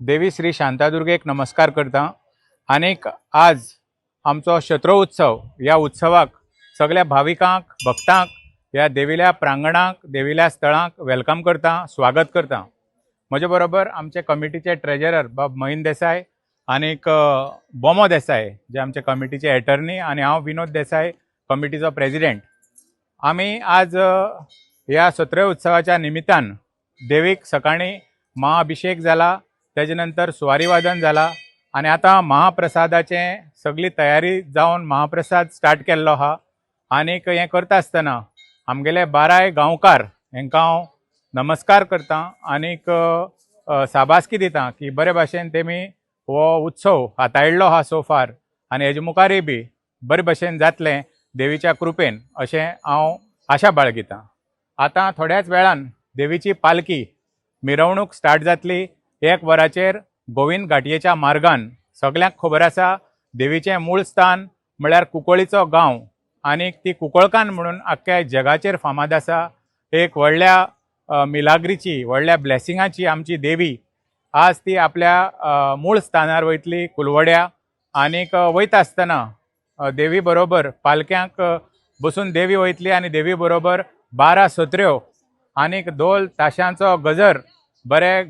देवी श्री शांतादुर्गेक नमस्कार करता। आनीक आज आमचो शत्रो उत्सव या उत्सवाक सगळ्या भाविकांक भक्तांक या देविल्या प्रांगणाक देविल्या स्थळांक वेलकम करता, स्वागत करता। म्हजे बरोबर आमचे कमिटीचे ट्रेजरर बाब महीन देसाय आनीक बोमो देसाय जे आमचे कमिटीचे एटर्नी आनी हांव विनोद देसाय कमिटीचो प्रेसिडेंट। आमी आज या सत्रे उत्सवाच्या निमित्तान देवीक सकाळी महाअभिषेक जाला, त्याचे नंतर सुवारी वादन जाला आणि आता महाप्रसादाचे सगळी तयारी जावन महाप्रसाद स्टार्ट केल्लो आहा। आनीक हें करता आसतना आमगेले 12 गांवकार हांकां हांव नमस्कार करता आनीक शाबासकी दिता की बरे भाशेन तेमी हो उत्सव हाताळिल्लो आहा सो फार आनी हेजे मुखारय बी बरे भाशेन जातलें देवीच्या कृपेन अशें हांव आशा बाळगितां। आता थोड्याच वेळान देवीची पालखी मिरवणूक स्टार्ट जातली। 1 वराचेर गोविंद घाटयेच्या मार्गान सगळ्यांक खबर आसा देवीचें मूळ स्थान म्हळ्यार कुंकळ्ळीचो गांव आनीक ती कुंकळकान म्हणून आख्ख्या जगाचेर फामाद आसा। एक व्हडल्या मिलाग्रीची व्हडल्या ब्लेसिंगाची आमची देवी आज ती आपल्या मूळ स्थानार वयतली कुलवड्या। आनीक वयता आसतना देवी बरोबर पालक्यांक बसून देवी वयतली आनी देवी बरोबर 12 सत्र्यो आनीक ढोल ताशांचो गजर बरे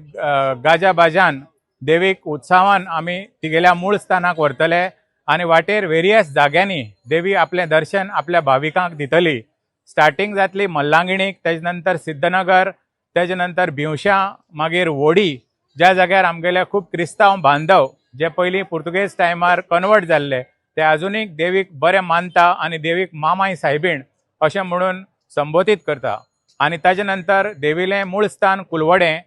गाजा बाजान देवीक उत्सवान आमी तिगेल्या मूळ स्थानाक व्हरतले आनी वाटेर वेरियस जाग्यांनी देवी आपलें दर्शन आपल्या भाविकांक दितली। स्टार्टींग जातली मल्लांगिणीक, तेजे नंतर सिद्धनगर, तेजे नंतर भिवशां, मागीर वोडी ज्या जाग्यार आमगेले खूब क्रिस्तांव बांधव जे पयलीं पुर्तुगेज टायमार कन्वर्ट जाल्ले ते आजुनूय देवीक बरें मानता आनी देवीक मामाय सायबीण अशें म्हणून संबोधीत करता। आनी ताजे नंतर देविलें मूळ स्थान कुलवडें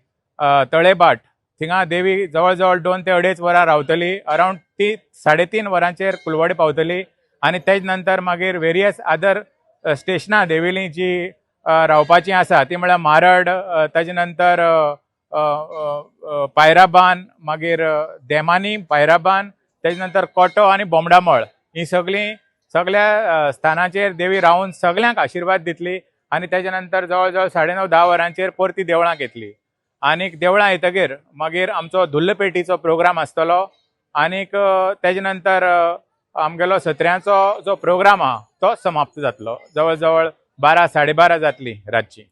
तळेबाट थिंगा देवी जवळ जवळ 2 ते 2.5 वरां रावतली। अरावंड 3-3.5 वरांचेर कुलवडे पावतली आनी तेजे नंतर मागीर वेरियस अदर स्टेशनां देविलीं जी रावपाची आसा ती म्हळ्यार मारड, ताजे नंतर पायराबान, मागीर देमानी पायराबान, तेजे नंतर कोटो आनी बोमडामळ ही सगळ्या स्थानाचेर देवी रावन सगळ्यांक आशिर्वाद दितली आनी तेजे नंतर जवळ जवळ 9:30-10 वरांचेर परती देवळांत येतली। आनीक देवळां येतकीर मागीर आमचो धुल्ल पेटीचो प्रोग्राम आसतलो आनीक तेजे नंतर आमगेलो सत्र्यांचो जो प्रोग्राम आहा तो समाप्त जातलो। जवळ जवळ 12-12:30 जातली रातची।